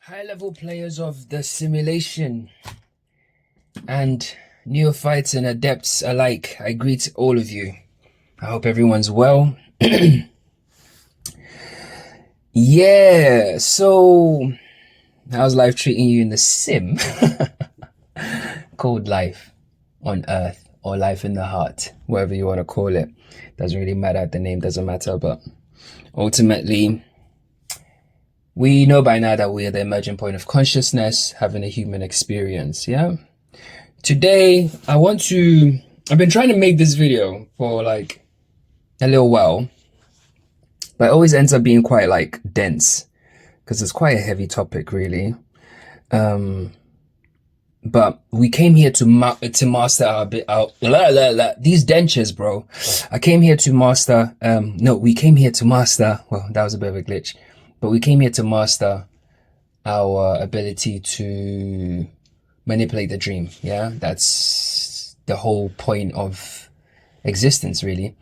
High-level players of the simulation and neophytes and adepts alike, I greet all of you. I hope everyone's well. Yeah, so how's life treating you in the sim? Called life on Earth or life in the heart, whatever you want to call it. Doesn't really matter, the name doesn't matter, but ultimately, we know by now that we are the emergent point of consciousness, having a human experience, yeah? Today, I've been trying to make this video for like a little while, but it always ends up being quite like dense, because it's quite a heavy topic, really. But we came here to master these dentures, bro. I came here to master, we came here to master, well, that was a bit of a glitch. But we came here to master our ability to manipulate the dream. Yeah, that's the whole point of existence, really.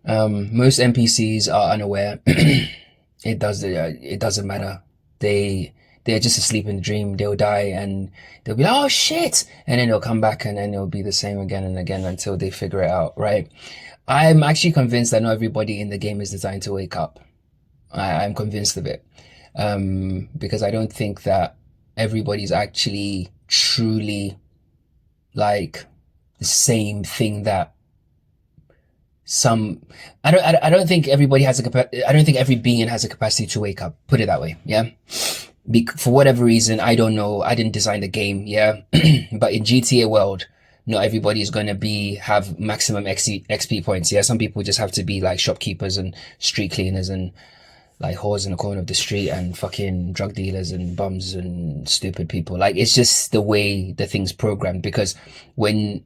Most NPCs are unaware. It doesn't matter. They're just asleep in the dream. They'll die and they'll be like, oh shit, and then they'll come back and then it'll be the same again and again until they figure it out. Right? I'm actually convinced that not everybody in the game is designed to wake up. I'm convinced of it, because I don't think that everybody's actually truly like the same thing that I don't think everybody has I don't think every being has a capacity to wake up. Put it that way, yeah. For whatever reason, I don't know. I didn't design the game, yeah. But in GTA world, not everybody is going to have maximum XP points, yeah. Some people just have to be like shopkeepers and street cleaners and like whores in the corner of the street and fucking drug dealers and bums and stupid people. Like, it's just the way the thing's programmed, because when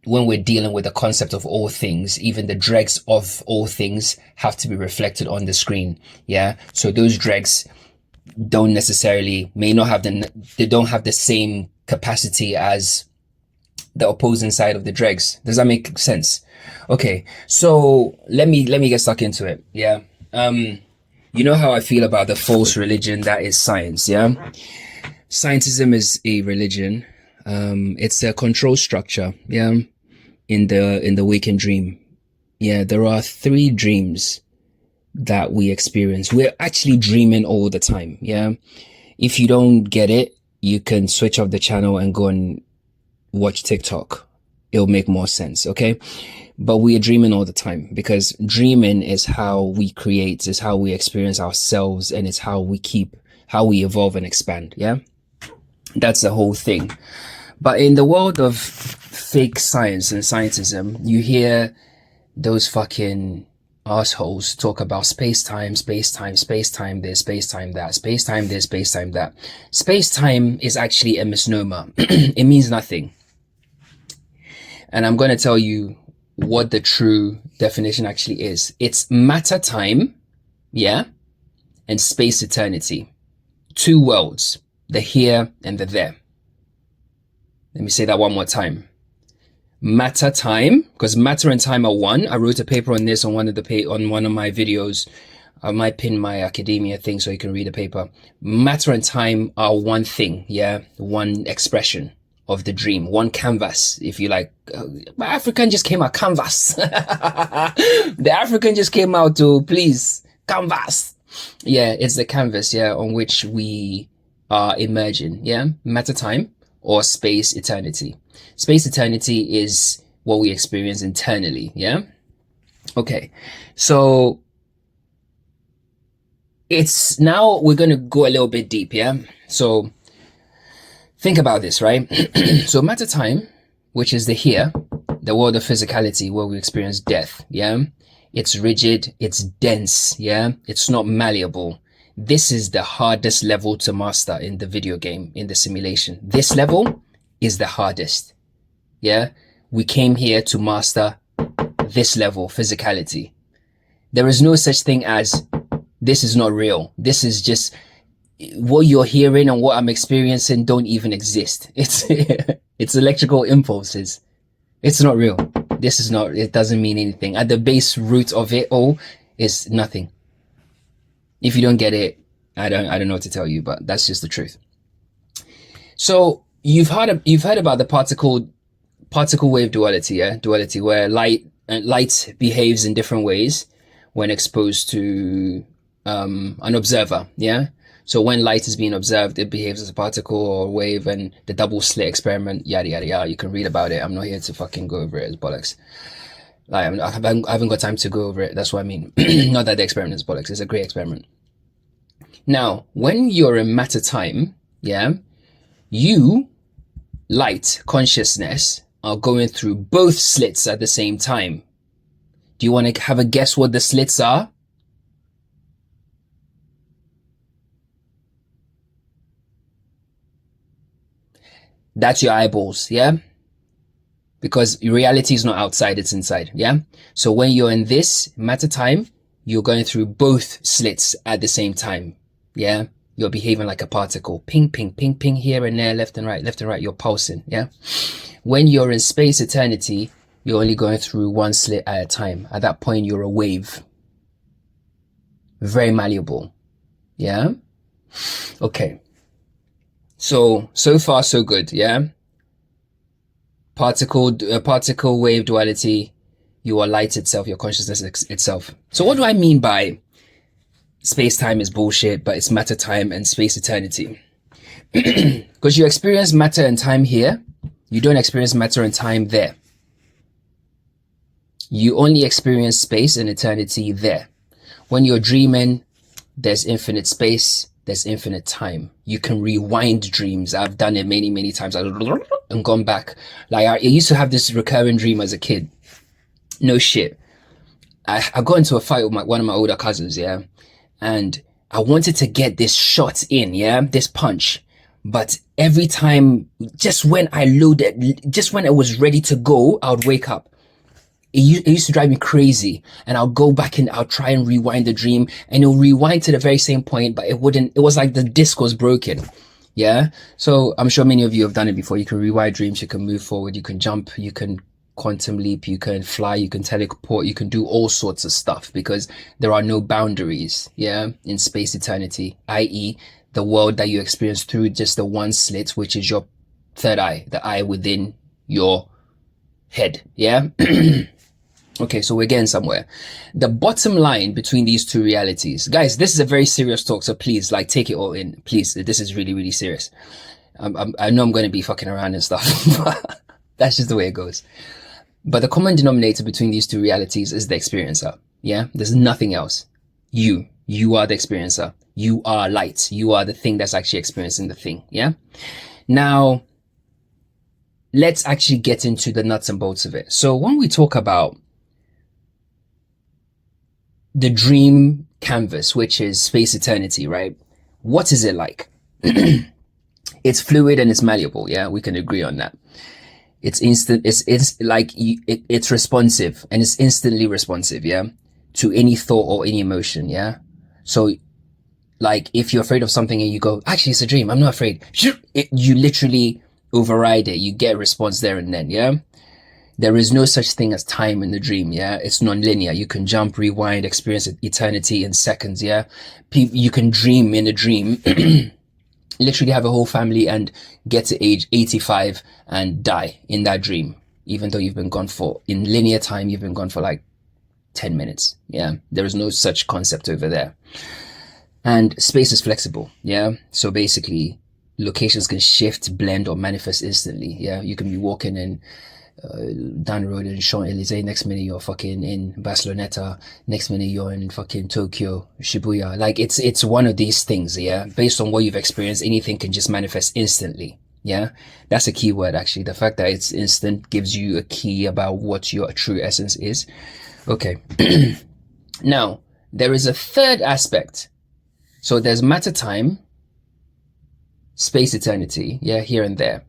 we're dealing with the concept of all things, even the dregs of all things have to be reflected on the screen. Yeah. So those dregs don't have the same capacity as the opposing side of the dregs. Does that make sense? Okay. So let me get stuck into it. Yeah. You know how I feel about the false religion that is science, yeah? Scientism is a religion. It's a control structure, yeah? In the waking dream. Yeah, there are 3 dreams that we experience. We're actually dreaming all the time, yeah? If you don't get it, you can switch off the channel and go and watch TikTok. It'll make more sense, okay? But we are dreaming all the time, because dreaming is how we create, is how we experience ourselves, and it's how we evolve and expand. Yeah. That's the whole thing. But in the world of fake science and scientism, you hear those fucking assholes talk about space-time, space-time, space-time this, space-time that, space-time this, space-time that. Space-time is actually a misnomer. It means nothing. And I'm going to tell you what the true definition actually is. It's matter time, yeah, and space eternity. 2 worlds, the here and the there. Let me say that one more time. Matter time, because matter and time are one. I wrote a paper on this on one of my videos. I might pin my academia thing so you can read the paper. Matter and time are one thing, yeah, one expression of the dream, one canvas, if you like. African just came out, canvas. The African just came out to please canvas. Yeah, it's the canvas, yeah, on which we are emerging, yeah. Matter time or space eternity. Space eternity is what we experience internally, yeah. Okay, so now we're going to go a little bit deep, yeah. So think about this, right? So matter time, which is the here, the world of physicality, where we experience death, yeah? It's rigid, it's dense, yeah? It's not malleable. This is the hardest level to master in the video game, in the simulation. This level is the hardest, yeah? We came here to master this level, physicality. There is no such thing as, this is not real. This is just, what you're hearing and what I'm experiencing don't even exist. It's electrical impulses. It's not real. It doesn't mean anything. At the base root of it all is nothing. If you don't get it, I don't know what to tell you, but that's just the truth. So you've heard about the particle wave duality, yeah? Duality, where light behaves in different ways when exposed to an observer, yeah? So when light is being observed, it behaves as a particle or a wave, and the double slit experiment, yada yada yada. You can read about it. I'm not here to fucking go over it as bollocks. Like I haven't got time to go over it. That's what I mean. Not that the experiment is bollocks. It's a great experiment. Now, when you're in matter time, yeah, you, light consciousness, are going through both slits at the same time. Do you want to have a guess what the slits are? That's your eyeballs, yeah? Because reality is not outside, it's inside, yeah? So when you're in this matter time, you're going through both slits at the same time, yeah? You're behaving like a particle. Ping, ping, ping, ping, here and there, left and right, you're pulsing, yeah? When you're in space eternity, you're only going through one slit at a time. At that point, you're a wave. Very malleable, yeah? Okay. So far so good, yeah? Particle wave duality, you are light itself, your consciousness itself. So what do I mean by space-time is bullshit, but it's matter time and space eternity? Because you experience matter and time here, you don't experience matter and time there. You only experience space and eternity there. When you're dreaming, there's infinite space, there's infinite time. You can rewind dreams. I've done it many, many times and gone back. Like I used to have this recurring dream as a kid. No shit. I got into a fight with one of my older cousins, yeah? And I wanted to get this shot in, yeah? This punch. But every time, just when I loaded, just when I was ready to go, I would wake up. It used to drive me crazy, and I'll go back and I'll try and rewind the dream, and it'll rewind to the very same point, but it was like the disc was broken. Yeah. So I'm sure many of you have done it before. You can rewind dreams, you can move forward, you can jump, you can quantum leap, you can fly, you can teleport, you can do all sorts of stuff because there are no boundaries. Yeah. In space eternity, i.e. the world that you experience through just the one slit, which is your third eye, the eye within your head. Yeah. Okay, so we're getting somewhere. The bottom line between these two realities, guys, this is a very serious talk, so please, like, take it all in. Please, this is really, really serious. I know I'm going to be fucking around and stuff, but that's just the way it goes. But the common denominator between these two realities is the experiencer. Yeah, there's nothing else. You are the experiencer. You are light. You are the thing that's actually experiencing the thing. Yeah. Now, let's actually get into the nuts and bolts of it. So when we talk about the dream canvas, which is space eternity, right? What is it like? It's fluid and it's malleable. Yeah, we can agree on that. It's instant. It's like it's responsive and it's instantly responsive. Yeah, to any thought or any emotion. Yeah. So, like, if you're afraid of something and you go, actually, it's a dream, I'm not afraid. You literally override it. You get a response there and then. Yeah. There is no such thing as time in the dream, yeah? It's non-linear. You can jump, rewind, experience eternity in seconds, yeah? You can dream in a dream, literally have a whole family and get to age 85 and die in that dream, even though you've been gone in linear time, you've been gone for like 10 minutes, yeah? There is no such concept over there. And space is flexible, yeah? So basically, locations can shift, blend, or manifest instantly, yeah? You can be walking in down the road in Champs-Élysées, next minute you're fucking in Barceloneta, next minute you're in fucking Tokyo, Shibuya. Like, it's one of these things, yeah? Based on what you've experienced, anything can just manifest instantly, yeah? That's a key word, actually. The fact that it's instant gives you a key about what your true essence is. Okay. Now, there is a third aspect. So there's matter time, space eternity, yeah, here and there.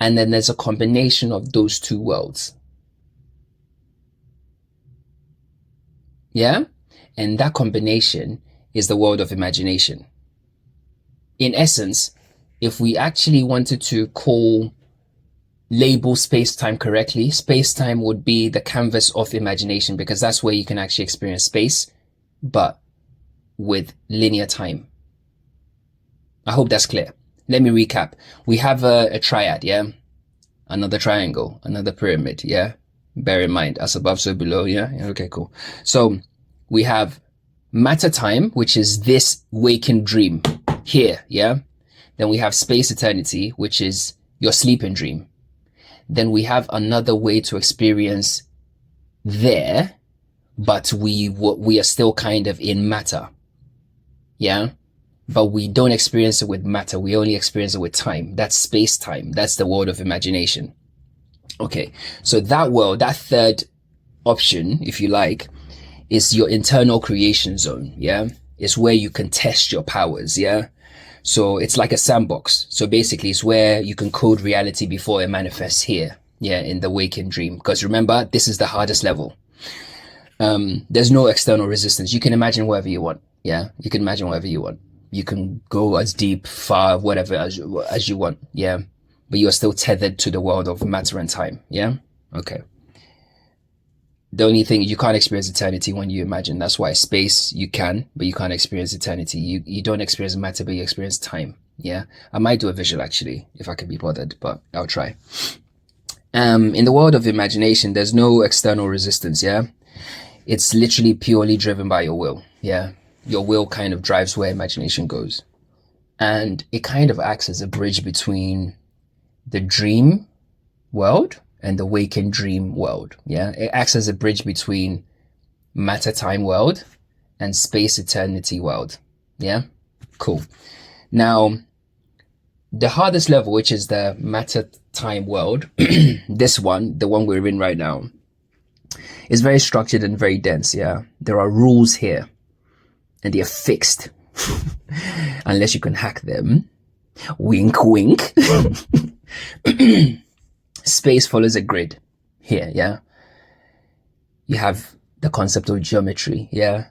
And then there's a combination of those two worlds. Yeah? And that combination is the world of imagination. In essence, if we actually wanted to label space-time correctly, space-time would be the canvas of imagination, because that's where you can actually experience space, but with linear time. I hope that's clear. Let me recap. We have a triad, yeah? Another triangle, another pyramid, yeah? Bear in mind, as above, so below, yeah? Okay, cool. So we have matter time, which is this waking dream here, yeah? Then we have space eternity, which is your sleeping dream. Then we have another way to experience there, but we are still kind of in matter, yeah? But we don't experience it with matter. We only experience it with time. That's space time. That's the world of imagination. Okay. So that world, that third option, if you like, is your internal creation zone. Yeah. It's where you can test your powers. Yeah. So it's like a sandbox. So basically it's where you can code reality before it manifests here. Yeah. In the waking dream. Because remember, this is the hardest level. There's no external resistance. You can imagine whatever you want. Yeah. You can imagine whatever you want. You can go as deep, far, whatever as you want, yeah? But you're still tethered to the world of matter and time, yeah? Okay. The only thing, you can't experience eternity when you imagine. That's why space, you can, but you can't experience eternity. You don't experience matter, but you experience time, yeah? I might do a visual, actually, if I can be bothered, but I'll try. In the world of imagination, there's no external resistance, yeah? It's literally purely driven by your will, yeah? Your will kind of drives where imagination goes. And it kind of acts as a bridge between the dream world and the waking dream world. Yeah. It acts as a bridge between matter time world and space eternity world. Yeah. Cool. Now, the hardest level, which is the matter time world, this one, the one we're in right now, is very structured and very dense. Yeah. There are rules here. And they are fixed unless you can hack them. Wink, wink. Space follows a grid here, yeah? You have the concept of geometry, yeah?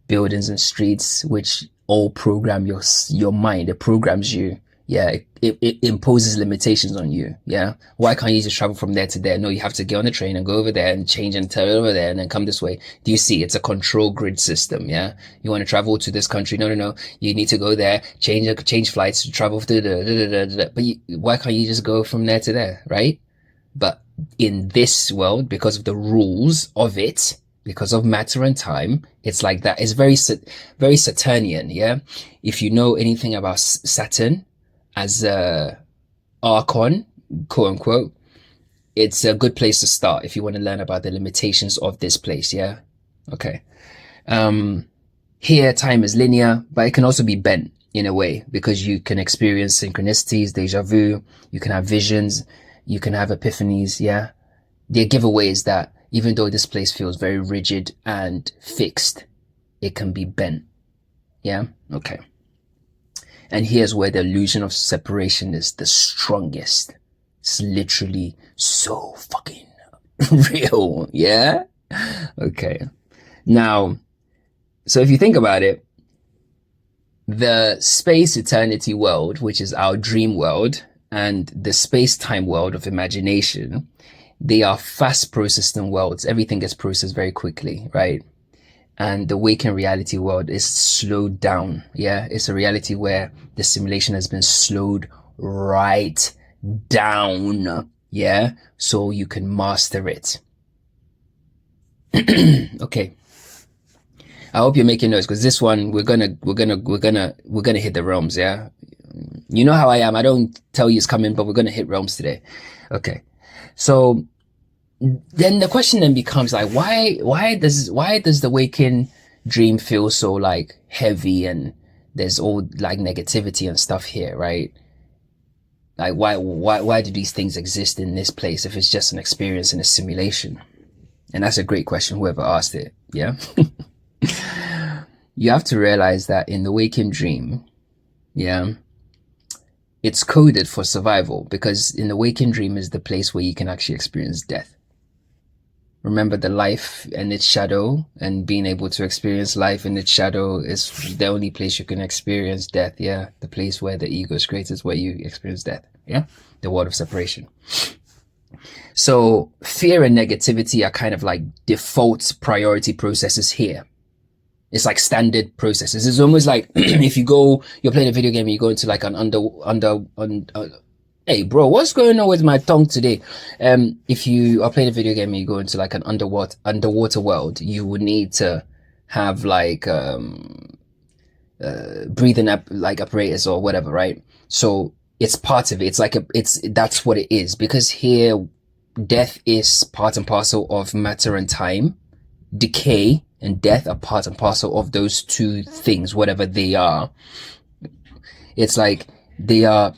Buildings and streets, which all program your mind. It programs you. Yeah, it imposes limitations on you. Yeah. Why can't you just travel from there to there? No, you have to get on the train and go over there and change and turn over there and then come this way. Do you see? It's a control grid system. Yeah. You want to travel to this country? No. You need to go there, change flights, travel to but why can't you just go from there to there? Right. But in this world, because of the rules of it, because of matter and time, it's like that. It's very Saturnian. Yeah. If you know anything about Saturn, as a archon, quote unquote, it's a good place to start if you want to learn about the limitations of this place. Yeah. Okay. Here time is linear, but it can also be bent in a way because you can experience synchronicities, deja vu, you can have visions, you can have epiphanies. Yeah. They're giveaways that even though this place feels very rigid and fixed, it can be bent. Yeah. Okay. And here's where the illusion of separation is the strongest. It's literally so fucking real. Yeah? Okay. Now, so if you think about it, the space eternity world, which is our dream world, and the space-time world of imagination, they are fast processing worlds. Everything gets processed very quickly, right? And the waking reality world is slowed down. Yeah, it's a reality where the simulation has been slowed right down. Yeah, so you can master it. Okay. I hope you're making notes because this one we're gonna hit the realms. Yeah, you know how I am. I don't tell you it's coming, but we're gonna hit realms today. Okay, so then the question then becomes like, why does the waking dream feel so like heavy and there's all like negativity and stuff here, right? Like why do these things exist in this place if it's just an experience in a simulation? And that's a great question, whoever asked it. Yeah. You have to realize that in the waking dream, yeah, it's coded for survival because in the waking dream is the place where you can actually experience death. Remember the life and its shadow, and being able to experience life in its shadow is the only place you can experience death. Yeah. The place where the ego is created is where you experience death. Yeah. The world of separation. So fear and negativity are kind of like default priority processes here. It's like standard processes. It's almost like if you're playing a video game and you go into like an hey bro, what's going on with my tongue today? If you are playing a video game and you go into like an underwater world, you would need to have like breathing up like apparatus or whatever, right? So it's part of it. It's like that's what it is, because here death is part and parcel of matter and time. Decay and death are part and parcel of those two things, whatever they are. It's like they are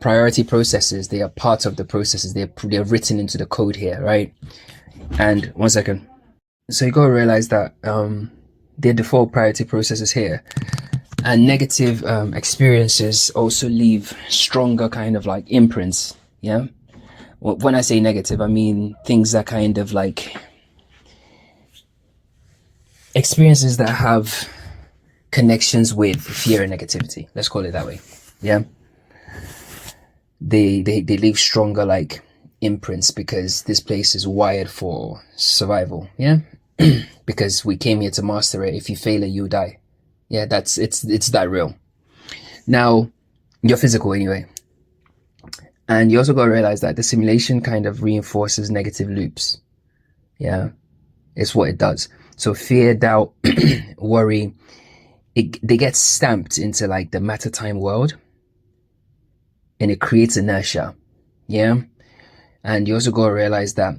priority processes. They are part of the processes. They're written into the code here, right? And one second. So you gotta realize that their default priority processes here, and negative experiences also leave stronger kind of like imprints. Yeah. Well, when I say negative, I mean things that kind of like experiences that have connections with fear and negativity. Let's call it that way. Yeah. They leave stronger like imprints because this place is wired for survival. Yeah. Because we came here to master it. If you fail it, you die. Yeah, it's that real. Now, you're physical anyway. And you also got to realize that the simulation kind of reinforces negative loops. Yeah, it's what it does. So fear, doubt, worry, they get stamped into like the matter time world, and it creates inertia. Yeah. And you also got to realize that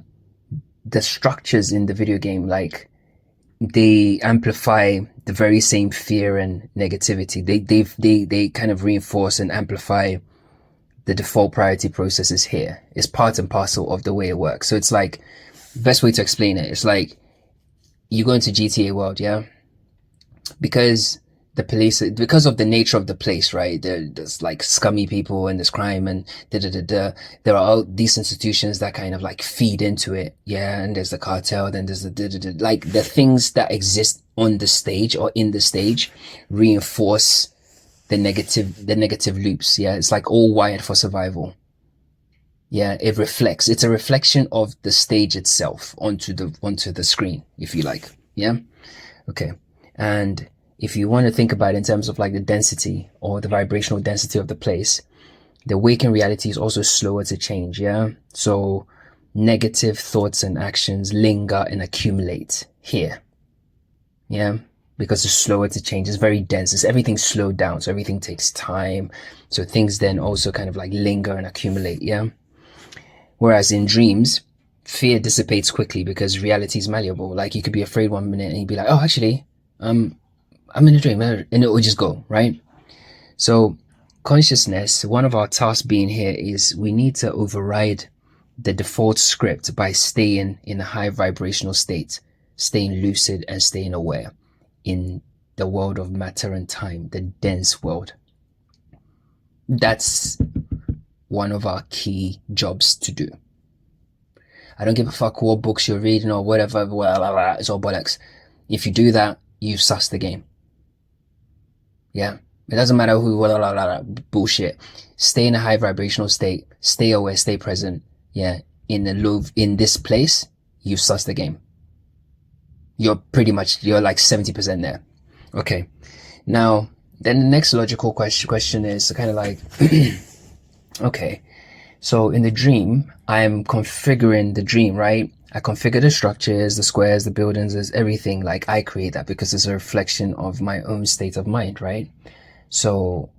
the structures in the video game, like, they amplify the very same fear and negativity. They kind of reinforce and amplify the default priority processes here. It's part and parcel of the way it works. So it's like, best way to explain it, it's like you go into GTA world, yeah? Because the police, because of the nature of the place, right? There's like scummy people and there's crime and there are all these institutions that kind of like feed into it, yeah. And there's the cartel, then there's the like the things that exist on the stage or in the stage reinforce the negative loops. Yeah, it's like all wired for survival. Yeah, it's a reflection of the stage itself onto the screen, if you like. Yeah, okay. And if you want to think about it in terms of like the density or the vibrational density of the place, the waking reality is also slower to change. Yeah. So negative thoughts and actions linger and accumulate here. Yeah. Because it's slower to change. It's very dense. Everything's slowed down. So everything takes time. So things then also kind of like linger and accumulate. Yeah. Whereas in dreams, fear dissipates quickly because reality is malleable. Like you could be afraid one minute and you'd be like, oh, actually, I'm in a dream, and it will just go, right? So consciousness, one of our tasks being here is we need to override the default script by staying in a high vibrational state, staying lucid and staying aware in the world of matter and time, the dense world. That's one of our key jobs to do. I don't give a fuck what books you're reading or whatever, it's all bollocks. If you do that, you've sussed the game. Yeah, it doesn't matter who, bullshit. Stay in a high vibrational state, stay aware, stay present. Yeah, in this place, you suss the game. You're like 70% there. Okay. Now, then the next logical question is kind of like, okay, so in the dream, I'm configuring the dream, right? I configure the structures, the squares, the buildings, there's everything. Like I create that because it's a reflection of my own state of mind, right? So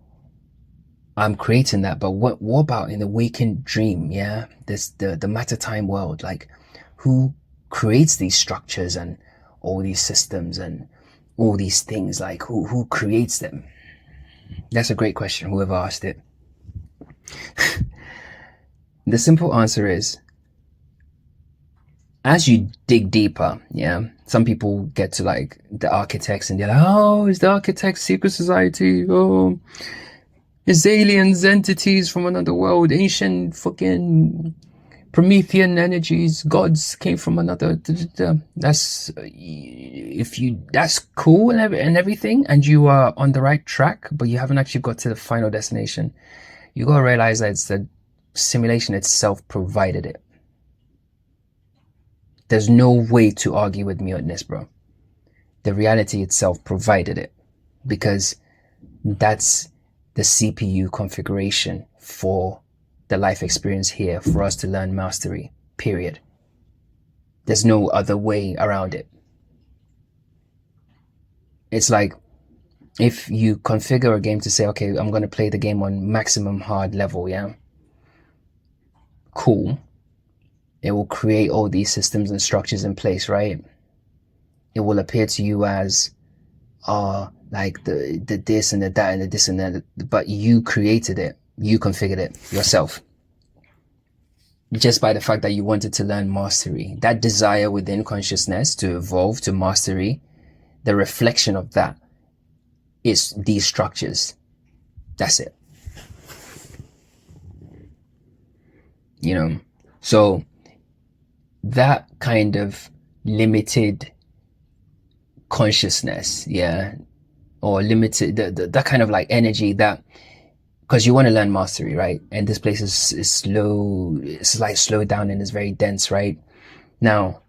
I'm creating that. But what about in the waking dream? Yeah, the matter time world. Like who creates these structures and all these systems and all these things? Like who creates them? That's a great question. Whoever asked it. The simple answer is, as you dig deeper, yeah, some people get to like the architects and they're like, oh, it's the architect's secret society. Oh, it's aliens, entities from another world, ancient fucking Promethean energies, gods came from another. That's cool and everything, and you are on the right track, but you haven't actually got to the final destination. You gotta realize that it's the simulation itself provided it. There's no way to argue with me on this, bro. The reality itself provided it, because that's the CPU configuration for the life experience here for us to learn mastery, period. There's no other way around it. It's like if you configure a game to say, okay, I'm going to play the game on maximum hard level, yeah? Cool. It will create all these systems and structures in place, right? It will appear to you as, like the this and the that and the this and that, but you created it. You configured it yourself. Just by the fact that you wanted to learn mastery. That desire within consciousness to evolve to mastery, the reflection of that is these structures. That's it. You know, so that kind of limited consciousness, yeah, or limited, that kind of like energy that, because you want to learn mastery, right? And this place is slow, it's like slowed down and it's very dense, right? Now,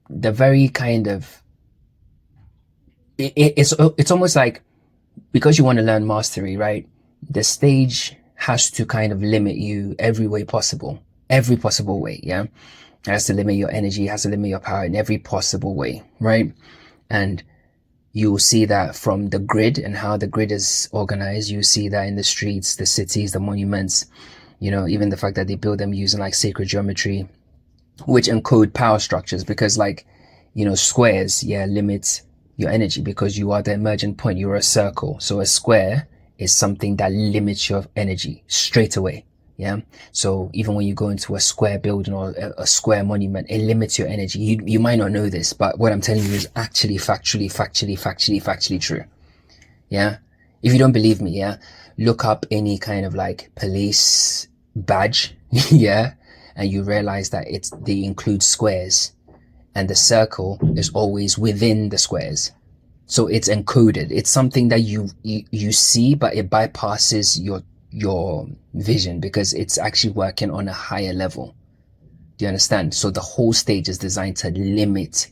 the very kind of, it's almost like, because you want to learn mastery, right? The stage has to kind of limit you every way possible, every possible way, yeah? It has to limit your energy, it has to limit your power in every possible way, right? And you will see that from the grid and how the grid is organized. You see that in the streets, the cities, the monuments, you know, even the fact that they build them using like sacred geometry, which encode power structures, because like, you know, squares, yeah, limit your energy because you are the emergent point. You're a circle. So a square is something that limits your energy straight away. Yeah. So even when you go into a square building or a square monument, it limits your energy. You might not know this, but what I'm telling you is actually factually true. Yeah. If you don't believe me, yeah, look up any kind of like police badge. Yeah. And you realize that they include squares, and the circle is always within the squares. So it's encoded. It's something that you see, but it bypasses your vision because it's actually working on a higher level. Do you understand? So the whole stage is designed to limit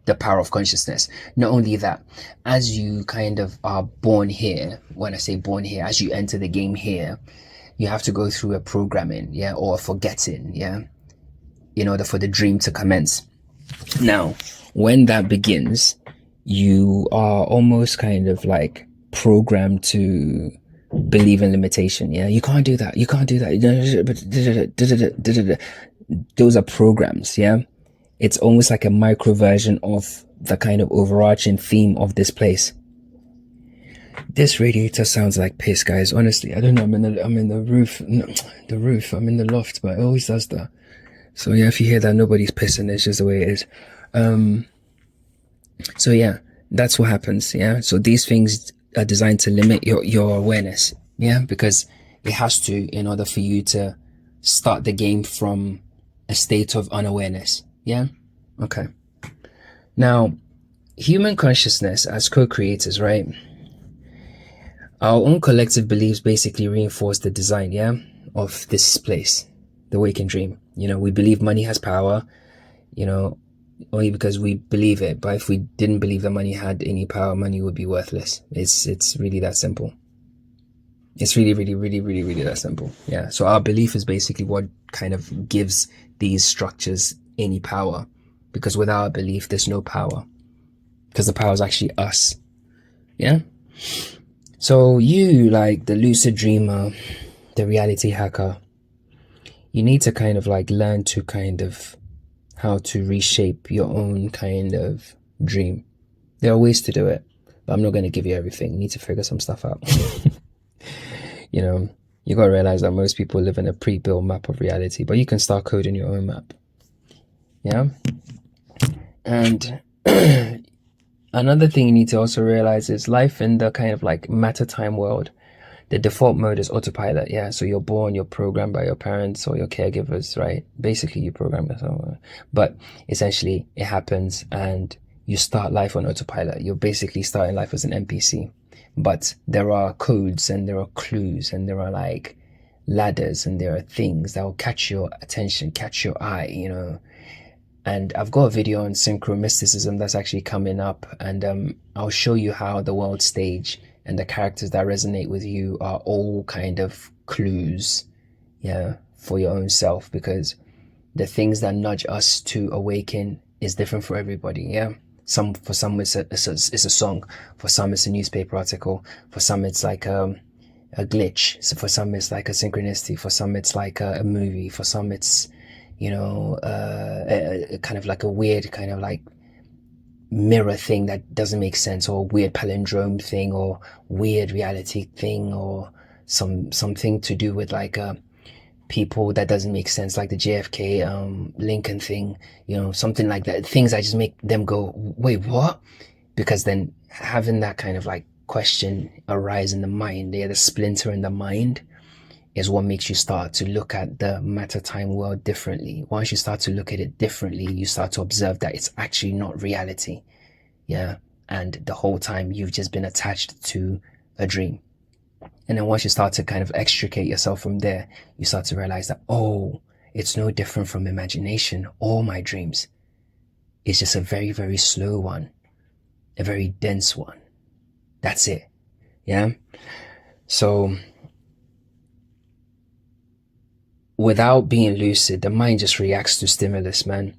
the power of consciousness. Not only that, as you kind of are born here, when I say born here, as you enter the game here, you have to go through a programming, yeah, or a forgetting, yeah, in order for the dream to commence. Now, when that begins, you are almost kind of like programmed to believe in limitation. Yeah, you can't do that. You can't do that. Those are programs. Yeah, it's almost like a micro version of the kind of overarching theme of this place. This radiator sounds like piss, guys. Honestly, I don't know. I'm in the roof. No, the roof. I'm in the loft, but it always does that. So yeah, if you hear that, nobody's pissing. It's just the way it is. So yeah, that's what happens. Yeah. So these things are designed to limit your awareness. Yeah. Because it has to, in order for you to start the game from a state of unawareness. Yeah. Okay. Now, human consciousness as co-creators, right? Our own collective beliefs basically reinforce the design, yeah, of this place, the waking dream. You know, we believe money has power, you know, only because we believe it. But if we didn't believe that money had any power, money would be worthless. It's really that simple. It's really that simple. Yeah. So our belief is basically what kind of gives these structures any power, because without a belief, there's no power, because the power is actually us. Yeah. So you, like the lucid dreamer, the reality hacker, you need to kind of like learn to kind of how to reshape your own kind of dream. There are ways to do it, but I'm not going to give you everything. You need to figure some stuff out. You know, you got to realize that most people live in a pre-built map of reality, but you can start coding your own map. Yeah. And another thing you need to also realize is life in the kind of like matter time world. The default mode is autopilot. Yeah. So you're born, you're programmed by your parents or your caregivers, right? Basically you program yourself, but essentially it happens and you start life on autopilot. You're basically starting life as an NPC, but there are codes and there are clues and there are like ladders and there are things that will catch your attention, catch your eye, you know, And I've got a video on synchromysticism that's actually coming up, and I'll show you how the world stage and the characters that resonate with you are all kind of clues, yeah, for your own self, because the things that nudge us to awaken is different for everybody, yeah. For some it's a song, for some it's a newspaper article, for some it's like a glitch, so for some it's like a synchronicity, for some it's like a movie, for some it's a kind of like a weird kind of like mirror thing that doesn't make sense, or weird palindrome thing, or weird reality thing, or something to do with like people that doesn't make sense, like the JFK Lincoln thing, something like that, things that just make them go, wait, what? Because then having that kind of like question arise in the mind, the splinter in the mind, is what makes you start to look at the matter-time world differently. Once you start to look at it differently, you start to observe that it's actually not reality, yeah. And the whole time you've just been attached to a dream. And then once you start to kind of extricate yourself from there, you start to realize that, oh, it's no different from imagination. All my dreams, it's just a very, very slow one, a very dense one. That's it, yeah. So without being lucid, the mind just reacts to stimulus, man.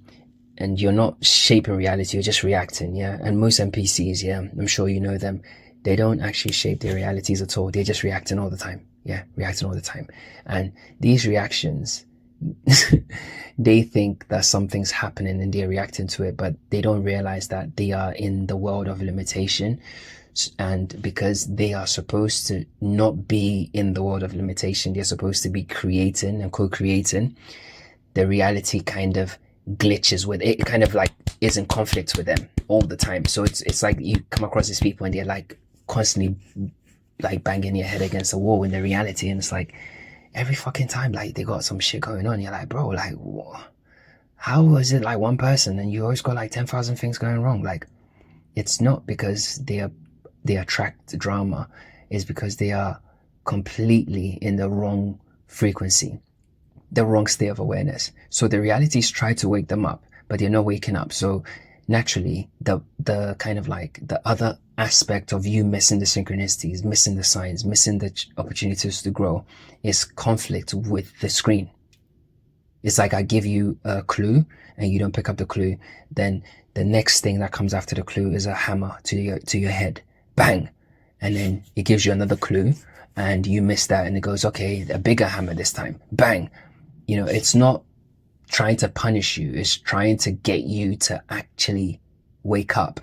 And you're not shaping reality, you're just reacting, yeah. And most NPCs, yeah, I'm sure you know them, they don't actually shape their realities at all. They're just reacting all the time, yeah, reacting all the time. And these reactions, they think that something's happening and they're reacting to it, but they don't realize that they are in the world of limitation. And because they are supposed to not be in the world of limitation, they're supposed to be creating and co-creating, the reality kind of glitches with it. It kind of like is in conflict with them all the time. So it's like you come across these people and they're like constantly like banging your head against the wall in the reality, and it's like every fucking time like they got some shit going on. You're like, bro, like what? How is it like one person and you always got like 10,000 things going wrong? Like, it's not because they attract drama, is because they are completely in the wrong frequency, the wrong state of awareness. So the realities try to wake them up, but they're not waking up. So naturally, the kind of like the other aspect of you missing the synchronicities, missing the signs, missing the opportunities to grow is conflict with the screen. It's like I give you a clue and you don't pick up the clue, then the next thing that comes after the clue is a hammer to your head. Bang. And then it gives you another clue and you miss that, and it goes, okay, a bigger hammer this time. Bang. It's not trying to punish you, it's trying to get you to actually wake up.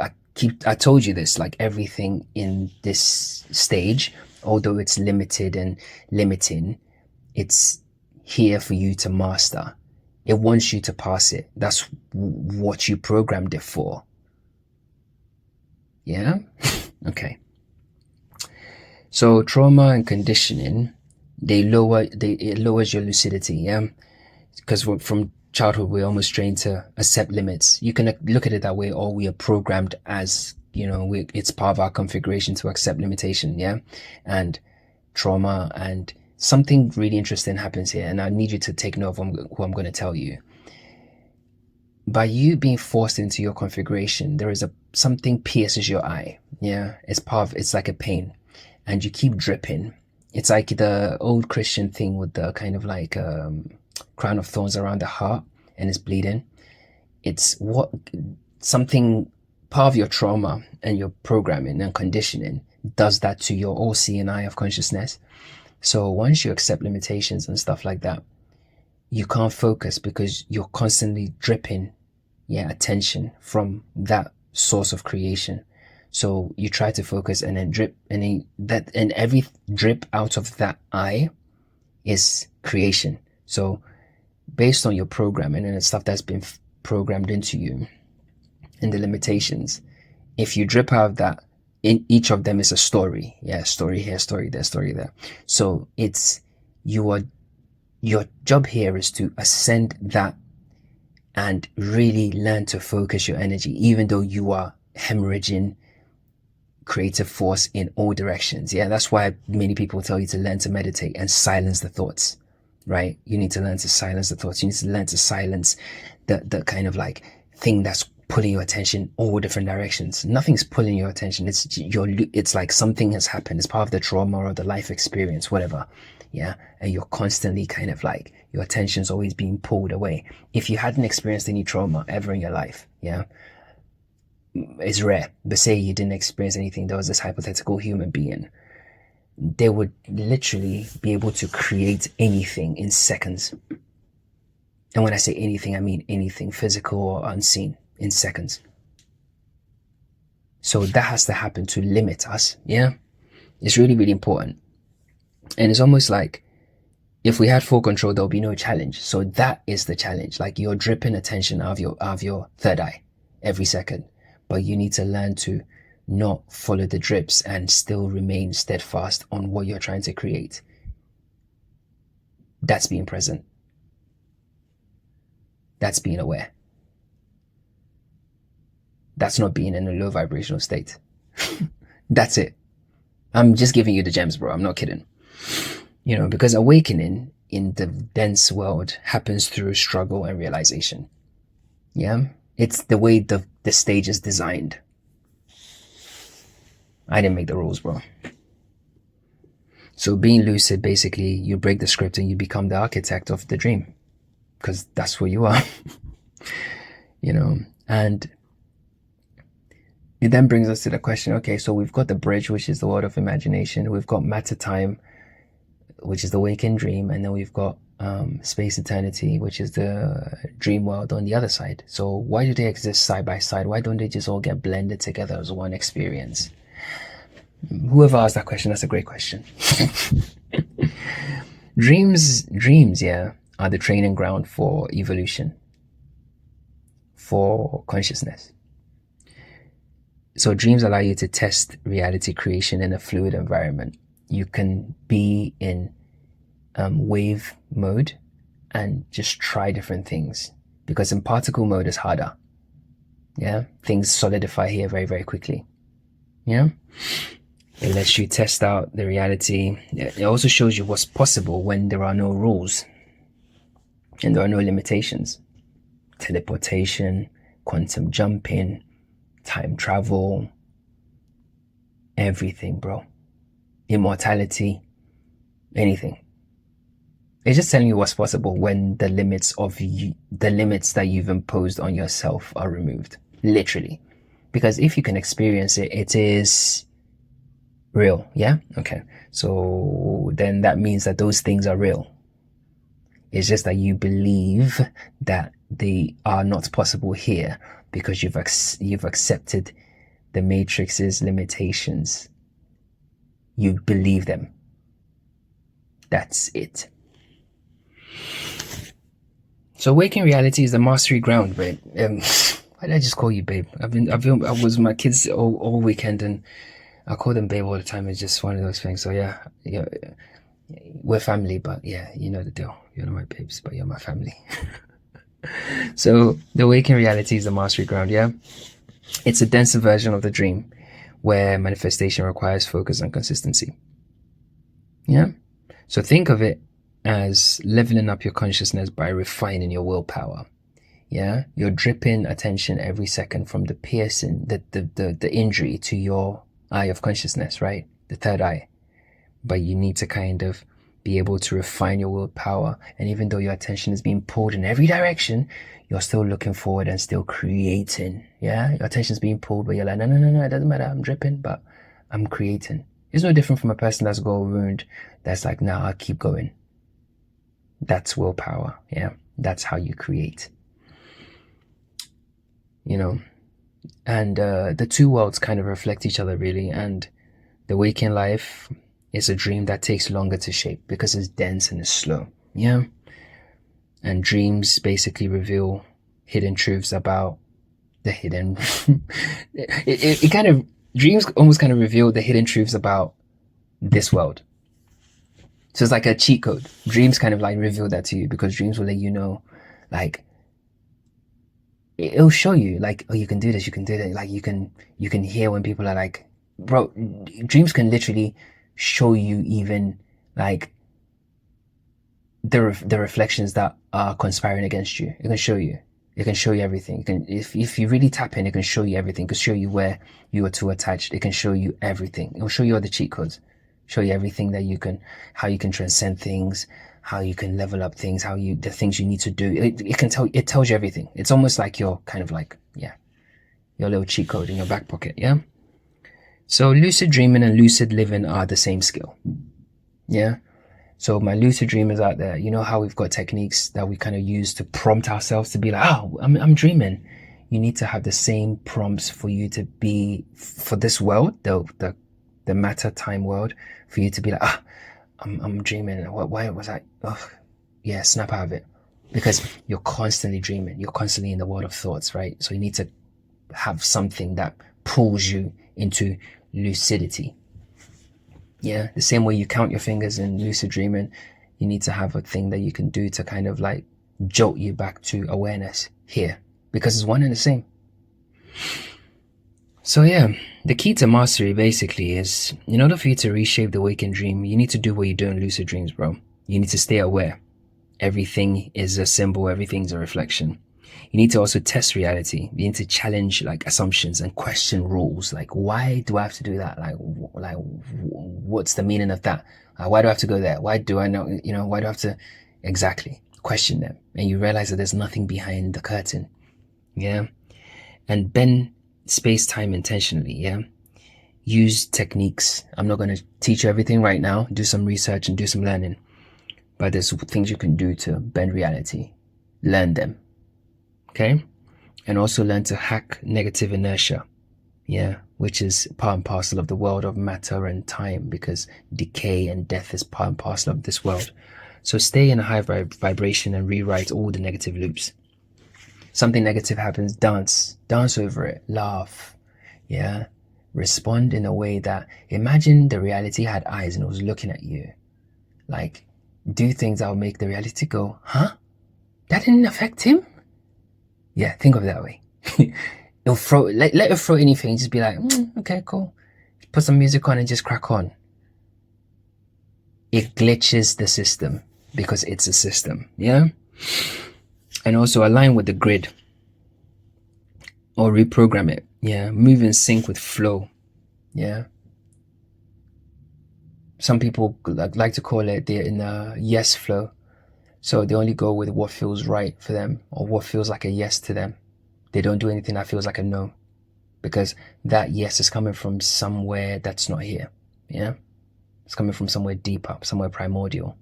I told you this, like everything in this stage, although it's limited and limiting, it's here for you to master. It wants you to pass it. That's what you programmed it for. Yeah? Okay. So trauma and conditioning, it lowers your lucidity, yeah? Because from childhood, we're almost trained to accept limits. You can look at it that way, or we are programmed as, it's part of our configuration to accept limitation, yeah? And trauma, and something really interesting happens here, and I need you to take note of who I'm going to tell you. By you being forced into your configuration, there is something pierces your eye, yeah? It's like a pain, and you keep dripping. It's like the old Christian thing with the kind of like crown of thorns around the heart, and it's bleeding. It's something, part of your trauma and your programming and conditioning does that to your all-seeing eye of consciousness. So once you accept limitations and stuff like that, you can't focus because you're constantly dripping, attention from that source of creation. So you try to focus and then drip, and every drip out of that eye is creation. So based on your programming and the stuff that's been programmed into you and the limitations, if you drip out of that, in each of them is a story. Yeah, story here, story there, story there. So it's your job here is to ascend that and really learn to focus your energy, even though you are hemorrhaging creative force in all directions. Yeah, that's why many people tell you to learn to meditate and silence the thoughts, right? You need to learn to silence the thoughts. You need to learn to silence the kind of like thing that's pulling your attention all different directions. Nothing's pulling your attention. It's like something has happened. It's part of the trauma or the life experience, whatever. Yeah. And you're constantly kind of like, your attention's always being pulled away. If you hadn't experienced any trauma ever in your life, yeah, it's rare. But say you didn't experience anything, there was this hypothetical human being, they would literally be able to create anything in seconds. And when I say anything, I mean anything, physical or unseen, in seconds. So that has to happen to limit us. Yeah. It's really, really important. And it's almost like if we had full control, there'll be no challenge. So that is the challenge. Like you're dripping attention out of your third eye every second, but you need to learn to not follow the drips and still remain steadfast on what you're trying to create. That's being present. That's being aware. That's not being in a low vibrational state. That's it. I'm just giving you the gems, bro. I'm not kidding. You know, because awakening in the dense world happens through struggle and realization. Yeah. It's the way the stage is designed. I didn't make the rules, bro. So being lucid, basically, you break the script and you become the architect of the dream. Because that's what you are. You know, and it then brings us to the question, okay, so we've got the bridge, which is the world of imagination. We've got matter time, which is the waking dream. And then we've got space eternity, which is the dream world on the other side. So why do they exist side by side? Why don't they just all get blended together as one experience? Whoever asked that question, that's a great question. Dreams, yeah, are the training ground for evolution, for consciousness. So dreams allow you to test reality creation in a fluid environment. You can be in wave mode and just try different things, because in particle mode is harder. Yeah, things solidify here very, very quickly. Yeah, it lets you test out the reality. It also shows you what's possible when there are no rules and there are no limitations. Teleportation, quantum jumping, time travel, everything, bro. Immortality, anything. It's just telling you what's possible when the limits that you've imposed on yourself are removed. Literally. Because if you can experience it, it is real. Yeah? Okay. So then that means that those things are real. It's just that you believe that they are not possible here because you've accepted the matrix's limitations. You believe them. That's it. So waking reality is the mastery ground, babe. Why did I just call you babe? I was with my kids all weekend and I call them babe all the time. It's just one of those things. So yeah, we're family, but yeah, you know the deal. You're not my babes, but you're my family. So the waking reality is the mastery ground, yeah? It's a denser version of the dream where manifestation requires focus and consistency. Yeah? So think of it as leveling up your consciousness by refining your willpower. Yeah? You're dripping attention every second from the piercing, the injury to your eye of consciousness, right? The third eye. But you need to kind of be able to refine your willpower. And even though your attention is being pulled in every direction, you're still looking forward and still creating. Yeah? Your attention is being pulled, but you're like, no, it doesn't matter. I'm dripping, but I'm creating. It's no different from a person that's got a wound that's like, nah, I'll keep going. That's willpower. Yeah? That's how you create. You know? And the two worlds kind of reflect each other, really. And the waking life is a dream that takes longer to shape because it's dense and it's slow. Yeah? And dreams basically reveal hidden truths about the hidden... it kind of... Dreams almost kind of reveal the hidden truths about this world. So it's like a cheat code. Dreams kind of like reveal that to you because dreams will let you know, like... It'll show you, like, oh, you can do this, you can do that. Like, you can hear when people are like... Bro, dreams can literally show you even, like... the reflections that are conspiring against you. It can show you. It can show you everything. It can, if you really tap in, it can show you everything. It can show you where you are too attached. It can show you everything. It will show you all the cheat codes. Show you everything that you can, how you can transcend things, how you can level up things, the things you need to do. It tells you everything. It's almost like your kind of like, yeah, your little cheat code in your back pocket. Yeah. So lucid dreaming and lucid living are the same skill. Yeah. So my lucid dreamers out there, you know how we've got techniques that we kind of use to prompt ourselves to be like, oh, I'm dreaming. You need to have the same prompts for you to be, for this world, the matter time world, for you to be like, I'm dreaming. Why was I? Oh, yeah, snap out of it. Because you're constantly dreaming. You're constantly in the world of thoughts, right? So you need to have something that pulls you into lucidity. Yeah, the same way you count your fingers in lucid dreaming, you need to have a thing that you can do to kind of like jolt you back to awareness here, because it's one and the same. So yeah, the key to mastery basically is, in order for you to reshape the waking dream, you need to do what you do in lucid dreams, bro. You need to stay aware. Everything is a symbol, everything's a reflection. You need to also test reality. You need to challenge like assumptions and question rules. Like, why do I have to do that? Like what's the meaning of that? Why do I have to go there? Why do I know, why do I have to exactly question them? And you realize that there's nothing behind the curtain. Yeah. And bend space-time intentionally. Yeah. Use techniques. I'm not going to teach you everything right now. Do some research and do some learning. But there's things you can do to bend reality. Learn them. Okay? And also learn to hack negative inertia. Yeah, which is part and parcel of the world of matter and time, because decay and death is part and parcel of this world. So stay in a high vibration and rewrite all the negative loops. Something negative happens, dance over it, laugh. Yeah. Respond in a way that, imagine the reality had eyes and it was looking at you. Like, do things that will make the reality go, huh? That didn't affect him? Yeah, think of it that way. It'll let it throw anything. Just be like, okay, cool. Put some music on and just crack on. It glitches the system because it's a system. Yeah. And also align with the grid or reprogram it. Yeah. Move in sync with flow. Yeah. Some people like to call it they're in a yes flow. So they only go with what feels right for them or what feels like a yes to them. They don't do anything that feels like a no, because that yes is coming from somewhere that's not here. Yeah. It's coming from somewhere deeper, somewhere primordial.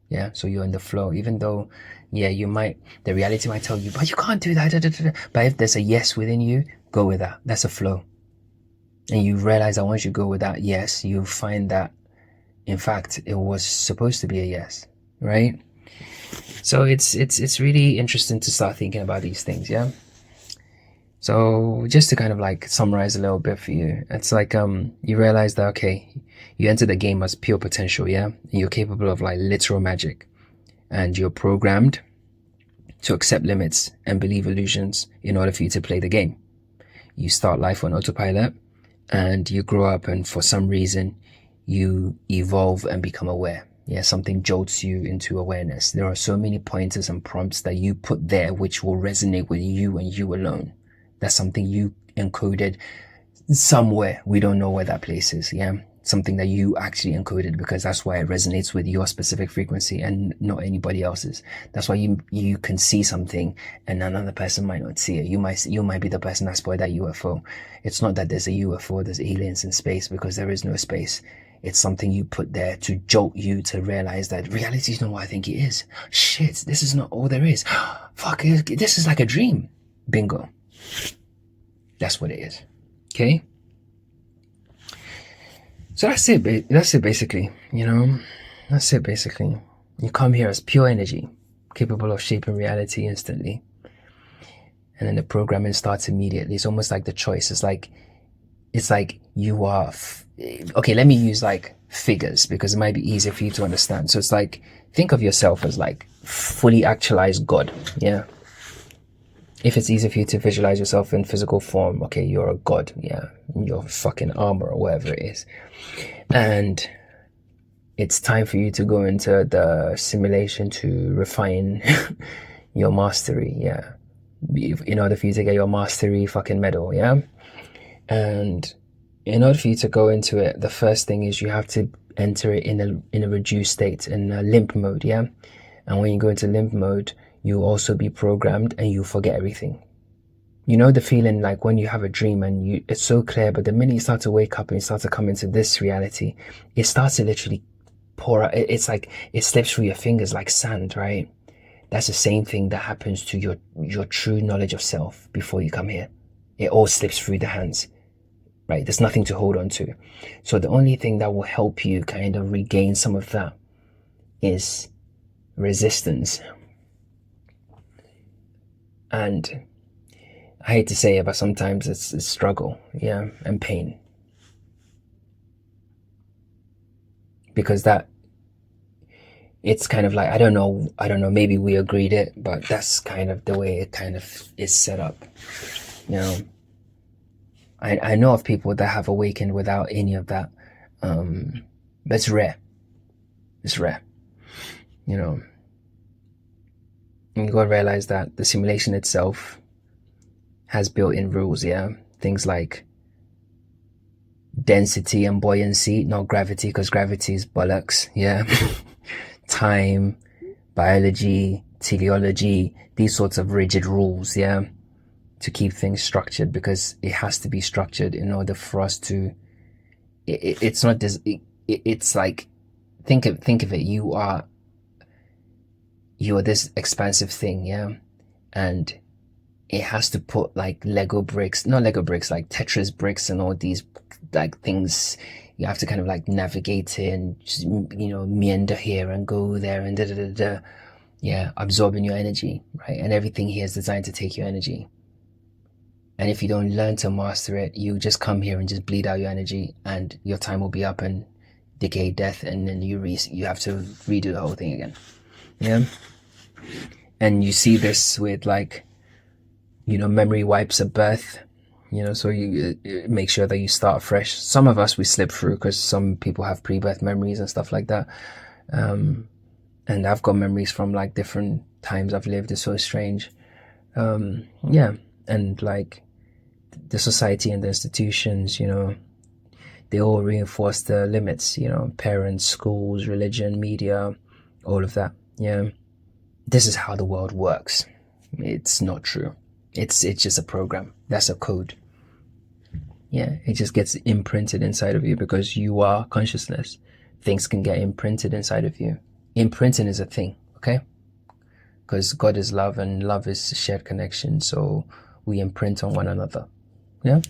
Yeah. So you're in the flow, even though, yeah, the reality might tell you, but you can't do that. But if there's a yes within you, go with that. That's a flow. And you realize that once you go with that yes, you find that, in fact, it was supposed to be a yes, right? So it's really interesting to start thinking about these things, yeah? So just to kind of like summarize a little bit for you, it's like you realize that, okay, you enter the game as pure potential, yeah? And you're capable of like literal magic, and you're programmed to accept limits and believe illusions in order for you to play the game. You start life on autopilot and you grow up, and for some reason you evolve and become aware. Yeah, something jolts you into awareness. There are so many pointers and prompts that you put there which will resonate with you and you alone. That's something you encoded somewhere. We don't know where that place is. Yeah, something that you actually encoded, because that's why it resonates with your specific frequency and not anybody else's. That's why you can see something and another person might not see it. You might be the person that spotted that UFO. It's not that there's a UFO, there's aliens in space, because there is no space. It's something you put there to jolt you to realize that reality is not what I think it is. Shit, this is not all there is. Fuck, this is like a dream. Bingo. That's what it is. Okay? So that's it. That's it basically. That's it basically. You come here as pure energy, capable of shaping reality instantly. And then the programming starts immediately. It's almost like the choice. It's like you are, okay, let me use like figures because it might be easier for you to understand. So it's like, think of yourself as like fully actualized God. Yeah. If it's easy for you to visualize yourself in physical form, okay, you're a god, yeah, your fucking armor or whatever it is. And it's time for you to go into the simulation to refine your mastery, yeah. in order for you to get your mastery fucking medal, yeah? And in order for you to go into it, the first thing is you have to enter it in a reduced state, in a limp mode, yeah? And when you go into limp mode, you'll also be programmed and you forget everything. You know the feeling like when you have a dream and it's so clear, but the minute you start to wake up and you start to come into this reality, it starts to literally pour out. It's like it slips through your fingers like sand, right? That's the same thing that happens to your true knowledge of self before you come here. It all slips through the hands, right? There's nothing to hold on to. So the only thing that will help you kind of regain some of that is resistance. And I hate to say it, but sometimes it's struggle, yeah, and pain. Because it's kind of like, I don't know, maybe we agreed it, but that's kind of the way it kind of is set up. You know, I know of people that have awakened without any of that. But it's rare. It's rare. You know, and you gotta realize that the simulation itself has built-in rules, yeah? Things like density and buoyancy, not gravity, because gravity is bollocks, yeah? Time, biology, teleology, these sorts of rigid rules, yeah? To keep things structured, because it has to be structured in order for us to... It's not this... It's like... Think of it, you are this expansive thing, yeah? And it has to put like Lego bricks, not Lego bricks, like Tetris bricks and all these like things. You have to kind of like navigate it and just, meander here and go there and da-da-da-da. Yeah, absorbing your energy, right? And everything here is designed to take your energy. And if you don't learn to master it, you just come here and just bleed out your energy and your time will be up and decay, death, and then you have to redo the whole thing again. Yeah? And you see this with like, memory wipes at birth, so you make sure that you start fresh. Some of us, we slip through because some people have pre-birth memories and stuff like that. And I've got memories from like different times I've lived. It's so strange. Yeah. And like the society and the institutions, they all reinforce the limits, parents, schools, religion, media, all of that. Yeah. This is how the world works. It's not true. It's just a program. That's a code. Yeah, it just gets imprinted inside of you because you are consciousness. Things can get imprinted inside of you. Imprinting is a thing, okay? Because God is love and love is shared connection. So we imprint on one another. Yeah?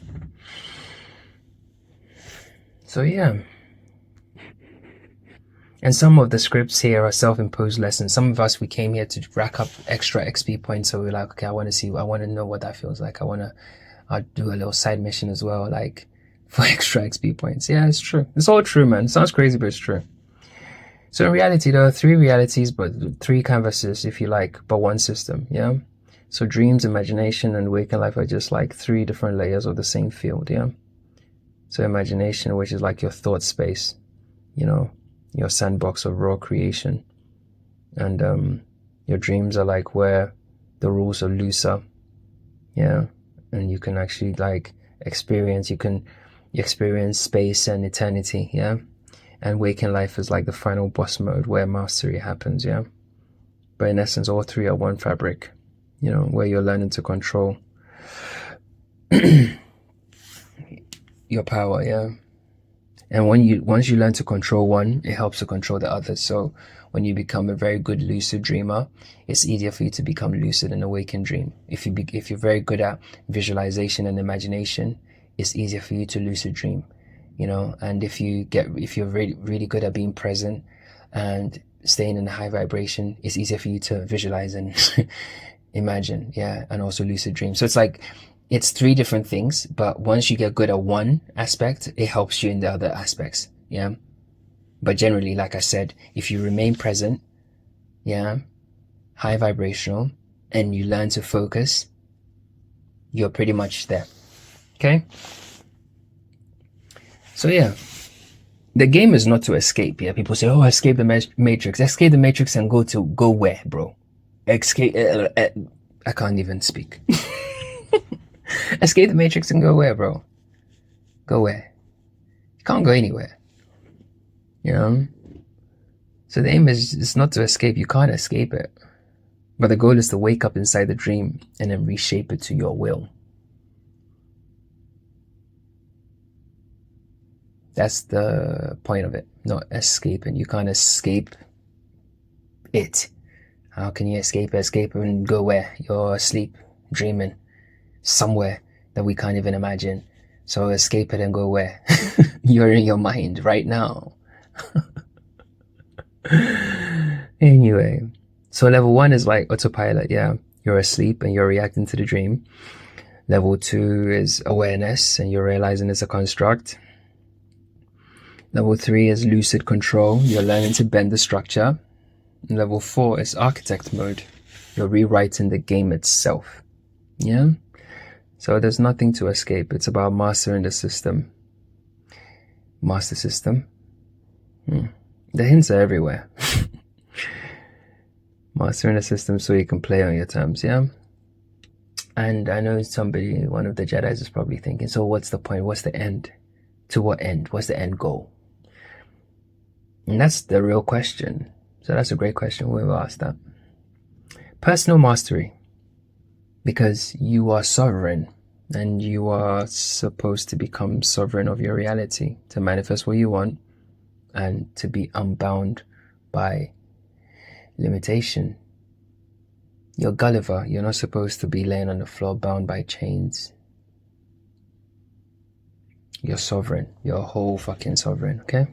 So yeah. And some of the scripts here are self-imposed lessons. Some of us, we came here to rack up extra XP points. So we're like, okay, I want to know what that feels like. I'll do a little side mission as well, like for extra XP points. Yeah, it's true. It's all true, man. It sounds crazy, but it's true. So in reality, there are 3 realities, but 3 canvases, if you like, but one system. Yeah. So dreams, imagination, and waking life are just like 3 different layers of the same field. Yeah. So imagination, which is like your thought space, your sandbox of raw creation, and your dreams are like where the rules are looser, yeah, and you can actually like experience space and eternity, yeah. And waking life is like the final boss mode where mastery happens, yeah. But in essence, all 3 are one fabric, where you're learning to control your power, yeah. And once you learn to control one, it helps to control the others. So when you become a very good lucid dreamer, it's easier for you to become lucid and awakened dream. If you're very good at visualization and imagination, it's easier for you to lucid dream, And if you're really, really good at being present and staying in a high vibration, it's easier for you to visualize and imagine, yeah, and also lucid dream. So it's like, it's 3 different things, but once you get good at one aspect, it helps you in the other aspects, yeah? But generally, like I said, if you remain present, yeah, high vibrational, and you learn to focus, you're pretty much there, okay? So yeah, the game is not to escape, yeah? People say, oh, escape the matrix. Escape the matrix and go where, bro? Escape, I can't even speak. Escape the matrix and go where, bro? Go where? You can't go anywhere. You know? So the aim is not to escape. You can't escape it. But the goal is to wake up inside the dream and then reshape it to your will. That's the point of it. Not escaping. You can't escape it. How can you escape? Escape and go where? You're asleep, dreaming, somewhere that we can't even imagine. So escape it and go where? You're in your mind right now. Anyway, so level 1 is like autopilot. Yeah, you're asleep and you're reacting to the dream. Level 2 is awareness and you're realizing it's a construct. Level 3 is lucid control. You're learning to bend the structure. And level 4 is architect mode. You're rewriting the game itself. Yeah? So there's nothing to escape. It's about mastering the system. Master system. The hints are everywhere. Mastering the system so you can play on your terms, yeah? And I know somebody, one of the Jedis is probably thinking, so what's the point? What's the end? To what end? What's the end goal? And that's the real question. So that's a great question. We'll ask that. Personal mastery. Because you are sovereign and you are supposed to become sovereign of your reality, to manifest what you want and to be unbound by limitation. You're Gulliver. You're not supposed to be laying on the floor bound by chains. You're sovereign. You're a whole fucking sovereign, okay?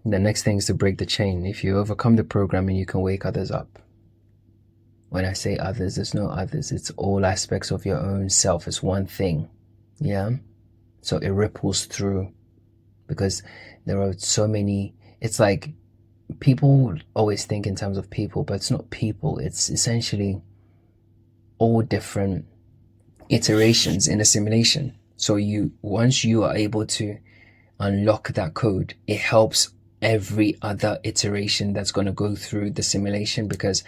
The next thing is to break the chain. If you overcome the programming, you can wake others up. When I say others, it's no others. It's all aspects of your own self. It's one thing. Yeah? So it ripples through. Because there are so many... It's like people always think in terms of people, but it's not people. It's essentially all different iterations in a simulation. So once you are able to unlock that code, it helps every other iteration that's going to go through the simulation, because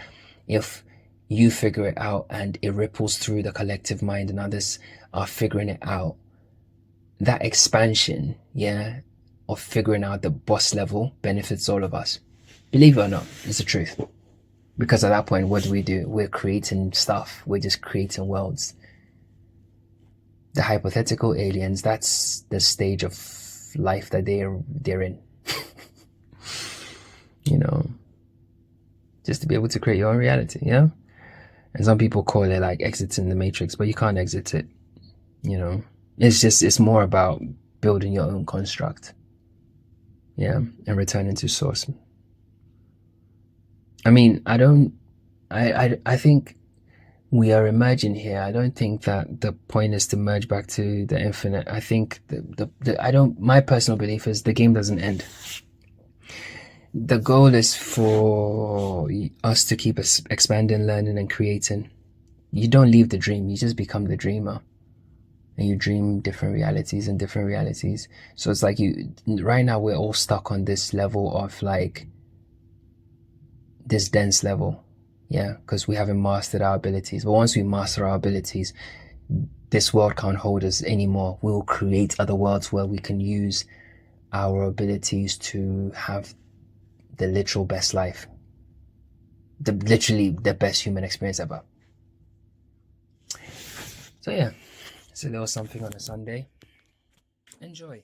if you figure it out and it ripples through the collective mind and others are figuring it out, that expansion, yeah, of figuring out the boss level benefits all of us. Believe it or not, it's the truth. Because at that point, what do? We're creating stuff. We're just creating worlds. The hypothetical aliens, that's the stage of life that they're in. You know, just to be able to create your own reality, yeah? And some people call it like exiting the matrix, but you can't exit it, you know? It's more about building your own construct, yeah? And returning to source. I mean, I think we are emerging here. I don't think that the point is to merge back to the infinite. I think my personal belief is the game doesn't end. The goal is for us to keep expanding, learning, and creating. You don't leave the dream, you just become the dreamer. And you dream different realities and different realities. So it's like right now we're all stuck on this level of like, this dense level. Yeah, because we haven't mastered our abilities. But once we master our abilities, this world can't hold us anymore. We will create other worlds where we can use our abilities to have the literal best life. Literally the best human experience ever. So yeah, so there was something on a Sunday. Enjoy.